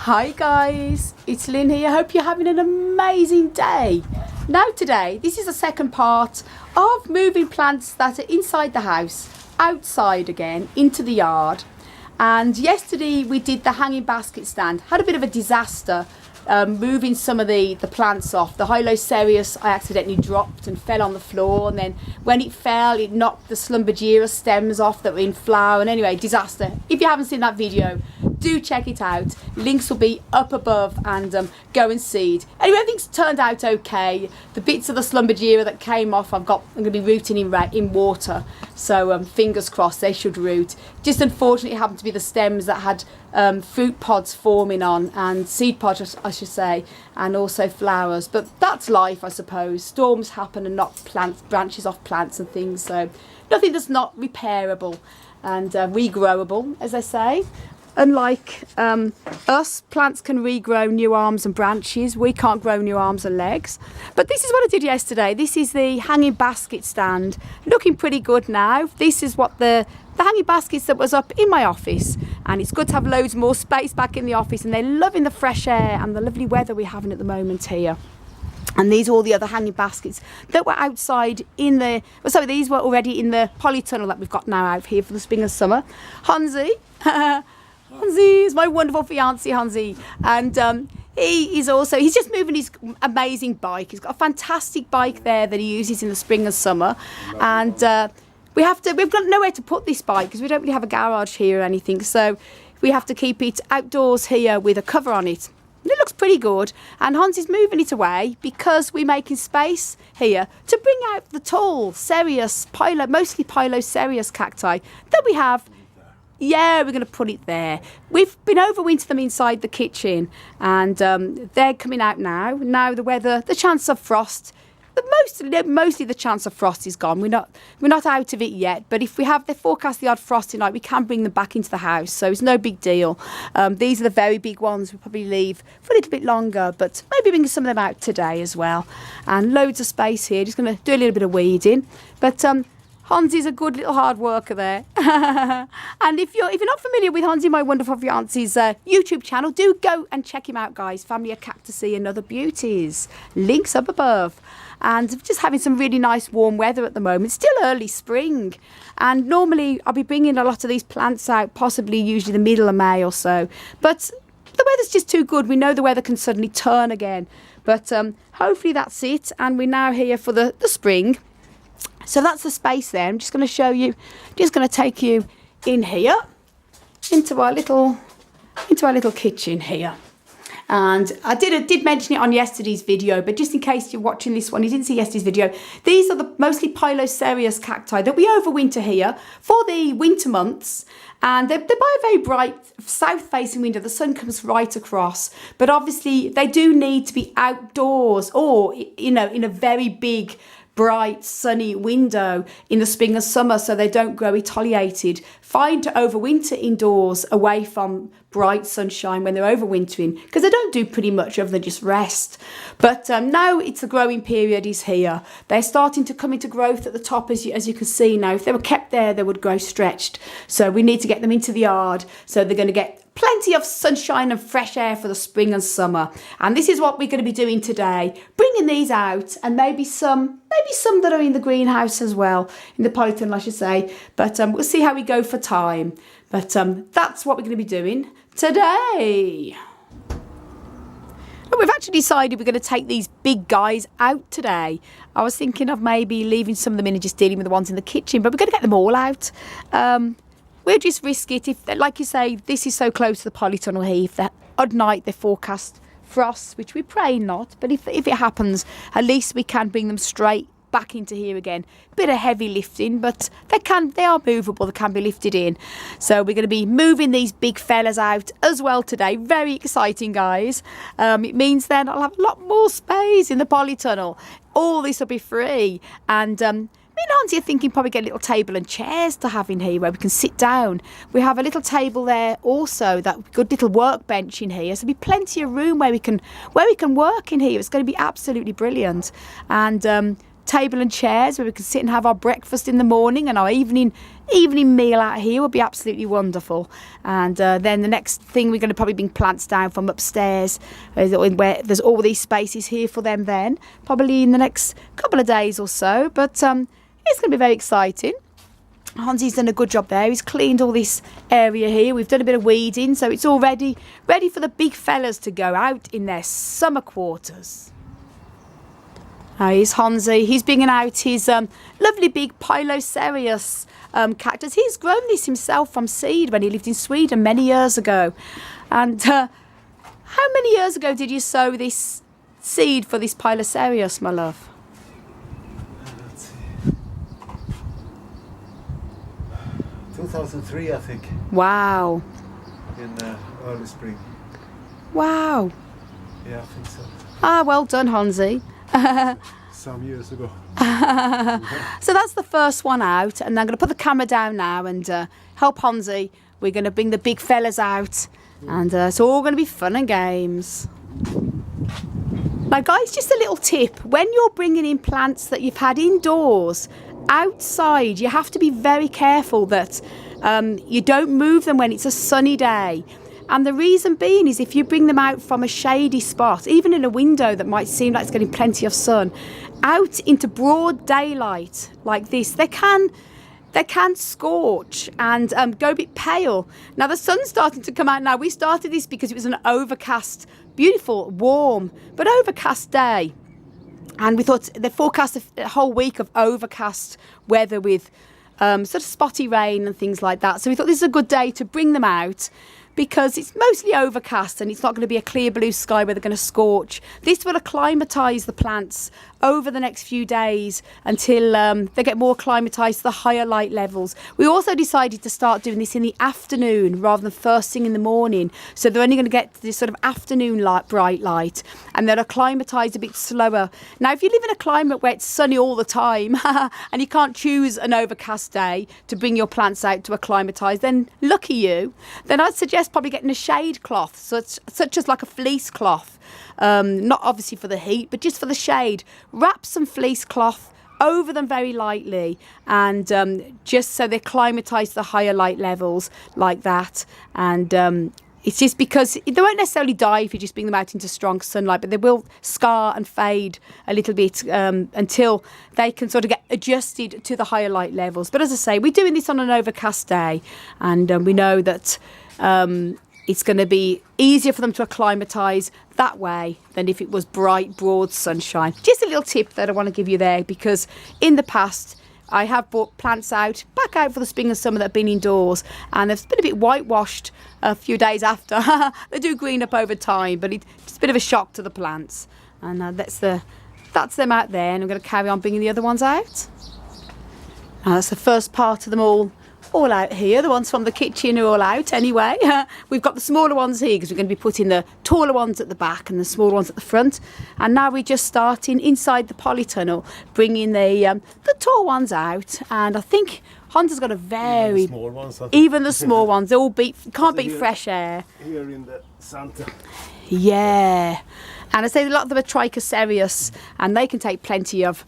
Hi guys, it's Lynn here. Hope you're having an amazing day. Now today, this is the second part of moving plants that are inside the house, outside again, into the yard. And yesterday we did the hanging basket stand. Had a bit of a disaster moving some of the plants off. The Hilo Cereus I accidentally dropped and fell on the floor, and then when it fell it knocked the Slumbergera stems off that were in flower, and anyway, disaster. If you haven't seen that video, do check it out. Links will be up above, and go and seed. Anyway, everything's turned out okay. The bits of the Slumbergera that came off I'm going to be rooting in water, so fingers crossed they should root. Just unfortunately it happened to be the stems that had fruit pods forming on, and seed pods I should say, and also flowers. But that's life, I suppose. Storms happen and knock branches off plants and things, so nothing that's not repairable and regrowable, as I say. Unlike us, plants can regrow new arms and branches. We can't grow new arms and legs. But this is what I did yesterday. This is the hanging basket stand. Looking pretty good now. This is what the hanging baskets that was up in my office. And it's good to have loads more space back in the office. And they're loving the fresh air and the lovely weather we're having at the moment here. And these are all the other hanging baskets that were outside in the... Sorry, these were already in the polytunnel that we've got now out here for the spring and summer. Hansi... Hansi is my wonderful fiancé, Hansi, and he's just moving his amazing bike. He's got a fantastic bike there that he uses in the spring and summer, and we've got nowhere to put this bike because we don't really have a garage here or anything, so we have to keep it outdoors here with a cover on it. And it looks pretty good, and Hansi's moving it away because we're making space here to bring out the tall Cereus, mostly Cereus cacti that we have. Yeah, we're going to put it there. We've been overwintered them inside the kitchen, and they're coming out now. Now the weather, the chance of frost, mostly the chance of frost is gone. We're not out of it yet, but if they forecast the odd frost tonight, we can bring them back into the house, so it's no big deal. These are the very big ones. We'll probably leave for a little bit longer, but maybe bring some of them out today as well. And loads of space here. Just going to do a little bit of weeding, but Hansi's a good little hard worker there. And if you're not familiar with Hansi, my wonderful fiance's YouTube channel, do go and check him out, guys. Family of Cacti and Other Beauties. Links up above. And just having some really nice warm weather at the moment. Still early spring. And normally I'll be bringing a lot of these plants out, possibly usually the middle of May or so. But the weather's just too good. We know the weather can suddenly turn again. But hopefully that's it. And we're now here for the spring. So that's the space there. I'm just going to show you, just going to take you in here into our little kitchen here. And I did mention it on yesterday's video, but just in case you're watching this one, you didn't see yesterday's video, these are the mostly Cereus cacti that we overwinter here for the winter months. And they're by a very bright south-facing window. The sun comes right across, but obviously they do need to be outdoors or, in a very big, bright sunny window in the spring and summer, so they don't grow etoliated. Fine to overwinter indoors away from bright sunshine when they're overwintering, because they don't do pretty much other than just rest. But now it's the growing period is here. They're starting to come into growth at the top, as you can see now. If they were kept there, they would grow stretched. So we need to get them into the yard, so they're going to get plenty of sunshine and fresh air for the spring and summer. And this is what we're going to be doing today, bringing these out, and maybe some that are in the greenhouse as well, in the polytunnel I should say. But we'll see how we go for time. But that's what we're going to be doing today. We've actually decided we're going to take these big guys out today. I was thinking of maybe leaving some of them in and just dealing with the ones in the kitchen, but we're going to get them all out. We'll just risk it. If, like you say, this is so close to the polytunnel here, if at night they forecast frost, which we pray not, but if it happens, at least we can bring them straight back into here again. Bit of heavy lifting, but they are movable, they can be lifted in. So we're going to be moving these big fellas out as well today. Very exciting, guys. It means then I'll have a lot more space in the polytunnel. All this will be free, and me and Hansi are thinking probably get a little table and chairs to have in here where we can sit down. We have a little table there also, that good little workbench in here. So there'll be plenty of room where we can work in here. It's going to be absolutely brilliant. And table and chairs where we can sit and have our breakfast in the morning, and our evening meal out here will be absolutely wonderful. And then the next thing, we're going to probably bring plants down from upstairs where there's all these spaces here for them then, probably in the next couple of days or so. But it's going to be very exciting. Hansi's done a good job there. He's cleaned all this area here. We've done a bit of weeding, so it's all ready for the big fellas to go out in their summer quarters. Here's Hansi. He's bringing out his lovely big Cereus cactus. He's grown this himself from seed when he lived in Sweden many years ago. And how many years ago did you sow this seed for this Cereus, my love? Let's see. 2003, I think. Wow. In early spring. Wow. Yeah, I think so. Well done, Hansi. Some years ago. So that's the first one out, and I'm going to put the camera down now and help Hansi. We're going to bring the big fellas out, and it's all going to be fun and games. Now guys, just a little tip: when you're bringing in plants that you've had indoors, outside, you have to be very careful that you don't move them when it's a sunny day. And the reason being is if you bring them out from a shady spot, even in a window that might seem like it's getting plenty of sun, out into broad daylight like this, they can scorch and go a bit pale. Now the sun's starting to come out now. We started this because it was an overcast, beautiful, warm, but overcast day. And we thought they forecast a whole week of overcast weather with sort of spotty rain and things like that. So we thought this is a good day to bring them out, because it's mostly overcast and it's not going to be a clear blue sky where they're going to scorch. This will acclimatise the plants over the next few days until they get more acclimatised to the higher light levels. We also decided to start doing this in the afternoon rather than first thing in the morning, so they're only going to get this sort of afternoon light, bright light, and they're acclimatised a bit slower. Now if you live in a climate where it's sunny all the time and you can't choose an overcast day to bring your plants out to acclimatise, then lucky you. Then I'd suggest probably getting a shade cloth, such as like a fleece cloth, not obviously for the heat but just for the shade. Wrap some fleece cloth over them very lightly, and just so they acclimatise to the higher light levels like that. And it's just because they won't necessarily die if you just bring them out into strong sunlight, but they will scar and fade a little bit until they can sort of get adjusted to the higher light levels. But as I say, we're doing this on an overcast day, and we know that it's going to be easier for them to acclimatise that way than if it was bright, broad sunshine. Just a little tip that I want to give you there, because in the past I have brought plants back out for the spring and summer that have been indoors, and they've been a bit whitewashed a few days after. They do green up over time, but it's just a bit of a shock to the plants. And that's them out there, and I'm going to carry on bringing the other ones out. That's the first part of them all out here. The ones from the kitchen are all out anyway. We've got the smaller ones here because we're going to be putting the taller ones at the back and the smaller ones at the front. And now we're just starting inside the Polytunnel, bringing the tall ones out. And I think Hunter's got a very... Even the small ones. Even the small ones. They all can't beat fresh air. Here in the centre. Yeah. And I say a lot of them are Cereus, and they can take plenty of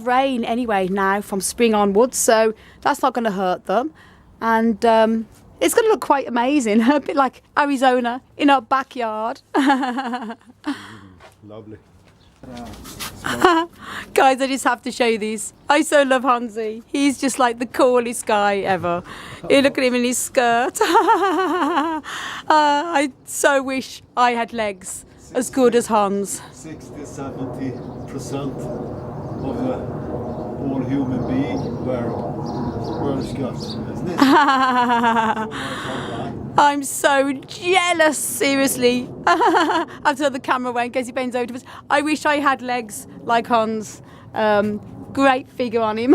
rain anyway now from spring onwards, so that's not going to hurt them. And it's going to look quite amazing, a bit like Arizona in our backyard. Lovely. Guys, I just have to show you these. I so love Hansi. He's just like the coolest guy ever. You look at him in his skirt. I so wish I had legs as good as Hans. 60-70% of all human beings wear skirts. I'm so jealous, seriously. I've turned the camera away in case he bends over to us. I wish I had legs like Hans. Great figure on him.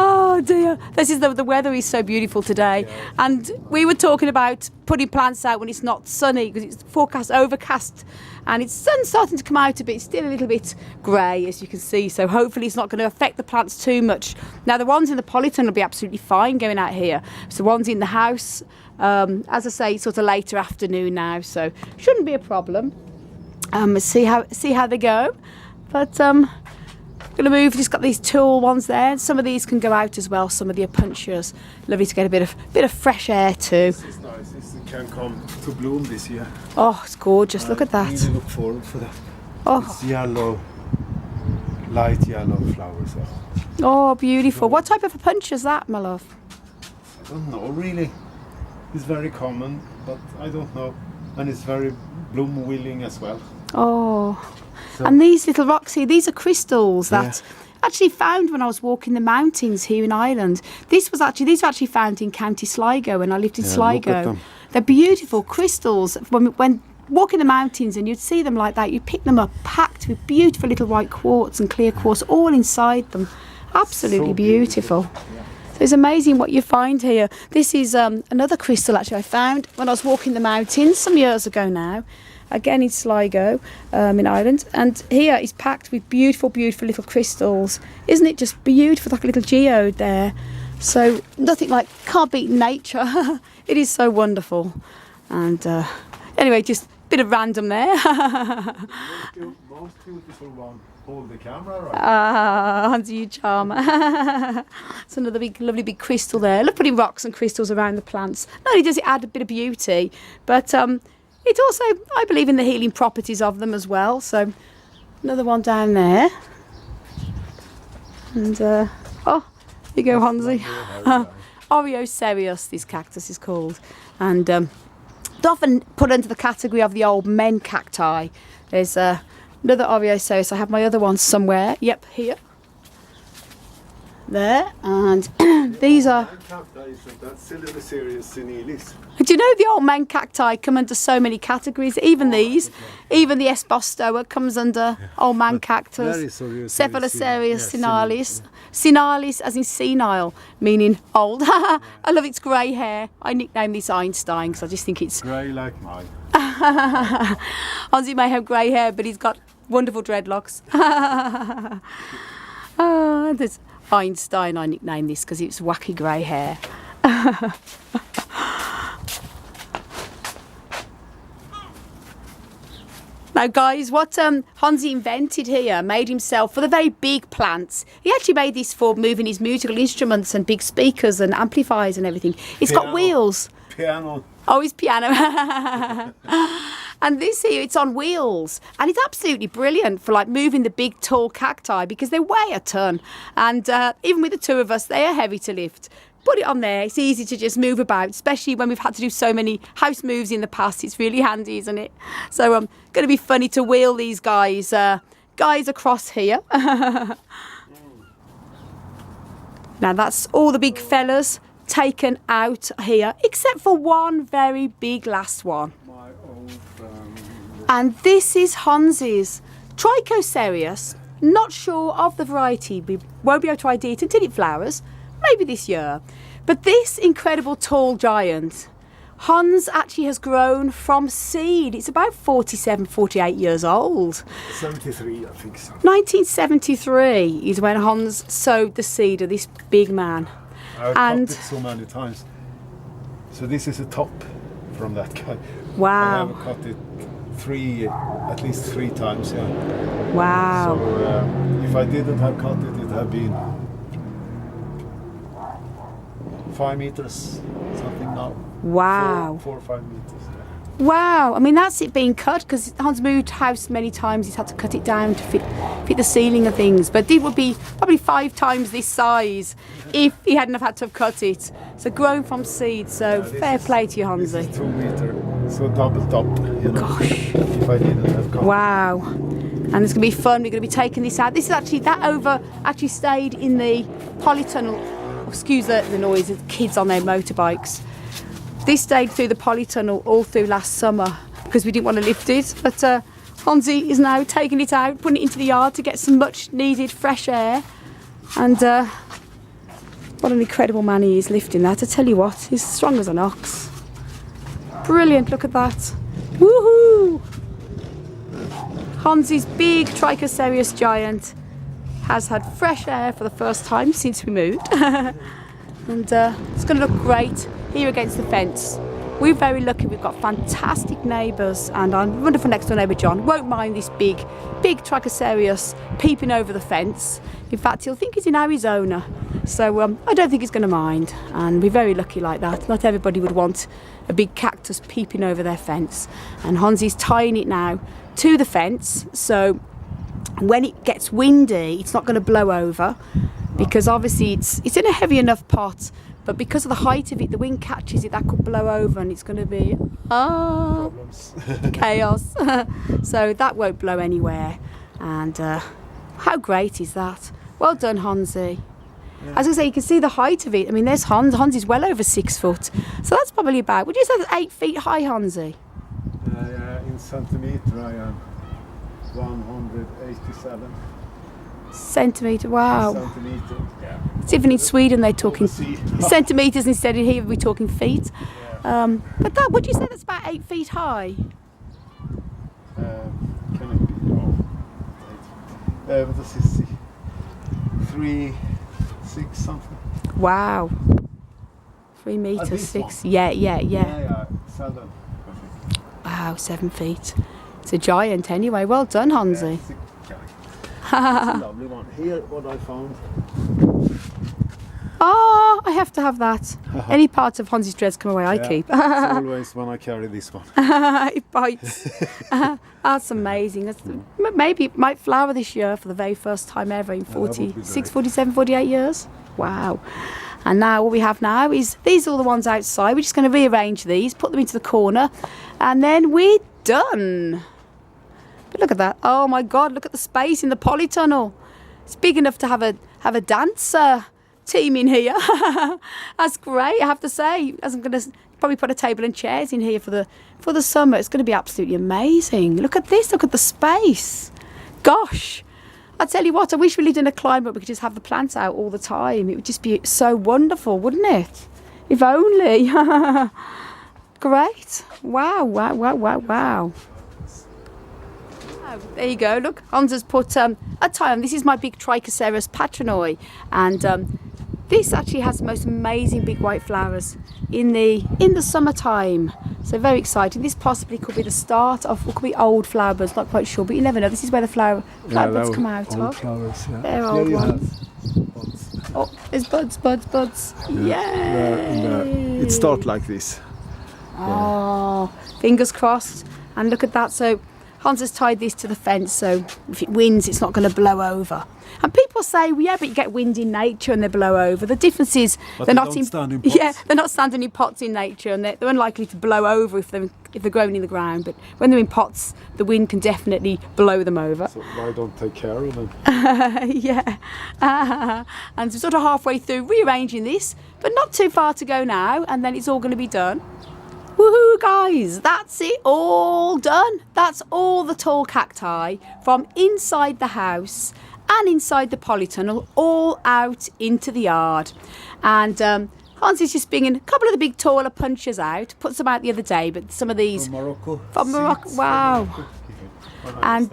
Oh dear. This is the weather is so beautiful today. And we were talking about putting plants out when it's not sunny, because it's forecast overcast and it's sun's starting to come out a bit. It's still a little bit grey, as you can see, so hopefully it's not going to affect the plants too much. Now the ones in the Polytunnel will be absolutely fine going out here. So the ones in the house, as I say, it's sort of later afternoon now, so shouldn't be a problem. See how they go. But Gonna move. He's got these tall ones there. Some of these can go out as well. Some of the punchers. Lovely to get a bit of fresh air too. This is nice. This can come to bloom this year. Oh, it's gorgeous. Look at that. I really look forward for that. Oh, It's yellow, light yellow flowers. oh, beautiful. What type of a punch is that, my love? I don't know really. It's very common, but I don't know. And it's very bloom willing as well. Oh, So- and these little rocks here, these are crystals that actually found when I was walking the mountains here in Ireland. These were actually found in County Sligo when I lived in Yeah, Sligo. look at them. They're beautiful crystals. When walking the mountains and you'd see them like that, you'd pick them up packed with beautiful little white quartz and clear quartz all inside them. Absolutely So beautiful. So it's amazing what you find here. This is another crystal actually I found when I was walking the mountains some years ago now. Again in Sligo, in Ireland, and here is packed with beautiful, beautiful little crystals. Isn't it just beautiful, like a little geode there? So nothing like, can't beat nature. It is so wonderful. And anyway, just a bit of random there. Most beautiful one. Hold the camera right. Hansi, you charmer. It's another big, lovely big crystal there. Look, putting rocks and crystals around the plants. Not only does it add a bit of beauty, but it also, I believe in the healing properties of them as well. So another one down there. And oh, here you go, Hansi. Oreo Cereus, this cactus is called. And it's often put into the category of the old men cacti. There's another Oreo Cereus. I have my other one somewhere. Yep, here. There. And these are... That's still in the Cereus Senilis. Do you know the old man cacti come under so many categories? Even these, even the Esbostoa comes under old man cactus. Cephalocereus sinalis. Sinalis as in senile, meaning old. I love its grey hair. I nicknamed this Einstein because I just think it's... Grey like mine. Hansi may have grey hair, but he's got wonderful dreadlocks. Oh, there's Einstein, I nicknamed this because it's wacky grey hair. Now guys, what Hansi invented here, made himself for the very big plants. He actually made this for moving his musical instruments and big speakers and amplifiers and everything. It's got wheels. Piano. Oh, his piano. And this here, it's on wheels. And it's absolutely brilliant for like moving the big tall cacti because they weigh a ton. And even with the two of us, they are heavy to lift. Put it on there, it's easy to just move about, especially when we've had to do so many house moves in the past. It's really handy, isn't it? So going to be funny to wheel these guys across here. Now that's all the big fellas taken out here, except for one very big last one. My old And this is Hansi's Trichocereus. Not sure of the variety. We won't be able to ID it until it flowers. Maybe this year. But this incredible tall giant, Hans actually has grown from seed. It's about 47, 48 years old. 73, I think so. 1973 is when Hans sowed the seed of this big man. I've And- cut it so many times. So this is a top from that guy. Wow. I have cut it at least three times, yeah. Wow. So if I didn't have cut it, it would have been 5 meters, something now. Wow. 4 or 5 meters. Wow. I mean, that's it being cut because Hans moved house many times. He's had to cut it down to fit the ceiling of things. But it would be probably 5 times this size if he hadn't have had to have cut it. So grown from seed. So fair play to you, This Hansi. is 2 meter, so double top, you know. Gosh. If I didn't have cut Wow. And it's going to be fun. We're going to be taking this out. This is actually, actually stayed in the Polytunnel. Excuse the noise of kids on their motorbikes. This stayed through the Polytunnel all through last summer because we didn't want to lift it. But Hansi is now taking it out, putting it into the yard to get some much needed fresh air. And what an incredible man he is lifting that. I tell you what, he's strong as an ox. Brilliant, look at that. Woohoo! Hansi's big Trichocereus giant has had fresh air for the first time since we moved. And it's going to look great here against the fence. We're very lucky. We've got fantastic neighbours, and our wonderful next door neighbour John won't mind this big Cereus peeping over the fence. In fact, he'll think he's in Arizona, so I don't think he's going to mind, and we're very lucky like that. Not everybody would want a big cactus peeping over their fence, and Hansi's tying it now to the fence, so when it gets windy it's not going to blow over, because obviously it's in a heavy enough pot, but because of the height of it, the wind catches it, that could blow over and it's going to be chaos. So that won't blow anywhere, and how great is that? Well done, Hansi. Yeah. As I say, you can see the height of it. I mean, there's Hans. Hans is well over 6 foot, so that's probably about, would you say that's 8 feet high, Hansi? In centimetre I am 187 centimetre. Wow. Centimetre. Yeah. It's even in Sweden they're talking centimetres instead of here we're talking feet. Yeah. But that, would you say that's about 8 feet high? Can it be? No. What does it see? 3, 6 something. Wow. 3 metres, this 6. one? Yeah. Yeah, 7. I think. Wow, 7 feet. It's a giant anyway. Well done, Hansi. Yeah, it's a lovely one. Here, what I found. Oh, I have to have that. Any part of Hansi's dress come away, I keep. It's always when I carry this one. It bites. That's amazing. Maybe it might flower this year for the very first time ever in 46, 47, 48 years. Wow. And now what we have now is, these are all the ones outside. We're just going to rearrange these, put them into the corner, and then we're done. But look at that. Oh my God, look at the space in the Polytunnel. It's big enough to have a dancer team in here. That's great, I have to say. As I'm going to probably put a table and chairs in here for the summer. It's going to be absolutely amazing. Look at this, look at the space. Gosh, I tell you what, I wish we lived in a climate where we could just have the plants out all the time. It would just be so wonderful, wouldn't it? If only. Great. Wow. Oh, there you go, look, Hans has put a tie on. This is my big Cereus patronoi, and this actually has the most amazing big white flowers in the summertime. So very exciting. This possibly could be the start of what could be old flower buds, not quite sure, but you never know. This is where the flower buds come out old of. Flowers, yeah. They're old ones. Oh, there's buds. Yeah. It starts like this. Oh, fingers crossed. And look at that. So Hans has tied this to the fence, so if it winds, it's not going to blow over. And people say, well, yeah, but you get wind in nature and they blow over. The difference is they're not stand in pots. Yeah, they're not standing in pots in nature, and they're unlikely to blow over if they're grown in the ground. But when they're in pots, the wind can definitely blow them over. So why don't take care of them? Yeah. And we're sort of halfway through rearranging this, but not too far to go now, and then it's all going to be done. Woohoo, guys, that's it, all done. That's all the tall cacti from inside the house and inside the Polytunnel, all out into the yard. And Hans is just bringing a couple of the big taller punches out, put some out the other day, but some of these From Morocco, wow. And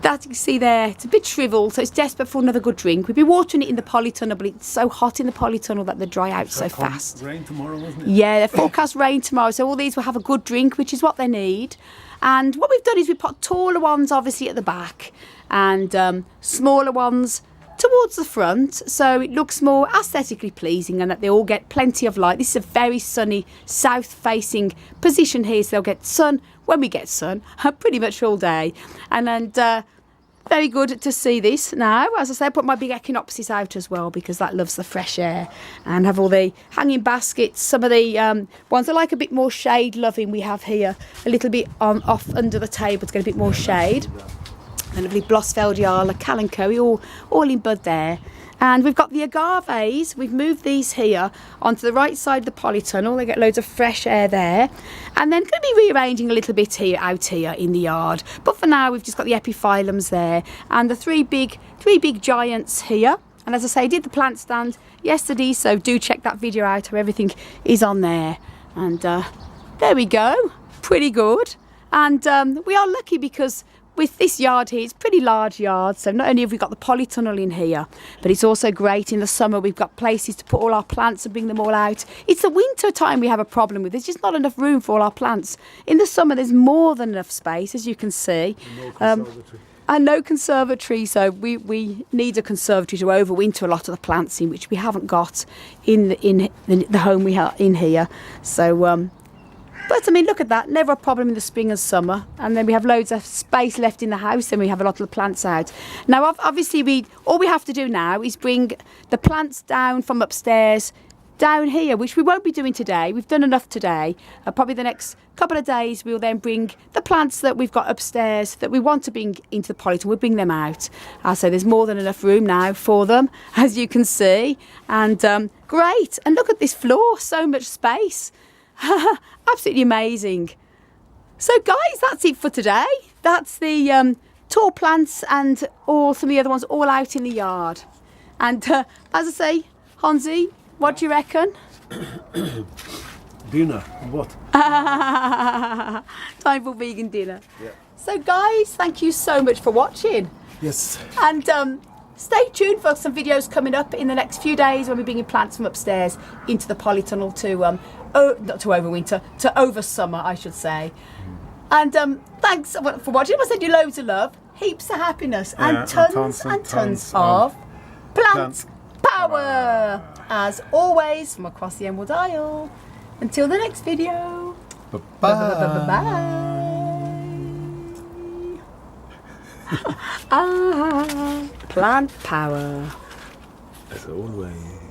that you can see there, it's a bit shriveled, so it's desperate for another good drink. We've been watering it in the Polytunnel, but it's so hot in the Polytunnel that they dry out so fast. Rain tomorrow, wasn't it? Yeah, they forecast rain tomorrow, so all these will have a good drink, which is what they need. And what we've done is we've put taller ones obviously at the back and smaller ones towards the front, so it looks more aesthetically pleasing and that they all get plenty of light. This is a very sunny south-facing position here, so they'll get sun when we get sun, pretty much all day. And very good to see this now. As I say, I put my big echinopsis out as well because that loves the fresh air, and have all the hanging baskets. Some of the ones that like a bit more shade loving we have here, a little bit off under the table to get a bit more shade. And lovely Blossfeldiala, Kalanchoe, all in bud there. And we've got the agaves. We've moved these here onto the right side of the Polytunnel. They get loads of fresh air there. And then going to be rearranging a little bit here, out here in the yard. But for now, we've just got the epiphyllums there and the three big giants here. And as I say, I did the plant stand yesterday, so do check that video out how everything is on there. And there we go, pretty good. And we are lucky because with this yard here, it's a pretty large yard, so not only have we got the polytunnel in here, but it's also great in the summer. We've got places to put all our plants and bring them all out. It's the winter time we have a problem with. There's just not enough room for all our plants. In the summer, there's more than enough space, as you can see. No conservatory. And no conservatory, so we need a conservatory to overwinter a lot of the plants in, which we haven't got in the home we have in here. So, but I mean, look at that, never a problem in the spring and summer. And then we have loads of space left in the house, and we have a lot of the plants out. Now, obviously, all we have to do now is bring the plants down from upstairs down here, which we won't be doing today. We've done enough today. Probably the next couple of days we'll then bring the plants that we've got upstairs that we want to bring into the polytunnel. We'll bring them out. So there's more than enough room now for them, as you can see. And great. And look at this floor, so much space. Absolutely amazing. So guys, that's it for today. That's the tall plants and all some of the other ones all out in the yard. And as I say, Hansi, what do you reckon? Dinner. What? Time for vegan dinner. Yeah. So guys, thank you so much for watching. Yes. And stay tuned for some videos coming up in the next few days when we're bringing plants from upstairs into the polytunnel to, not to overwinter, to over summer, I should say. And thanks for watching. I send you loads of love, heaps of happiness, and tons of plant power. As always, from across the Emerald Isle. Until the next video. Bye-bye. Plant power. As always.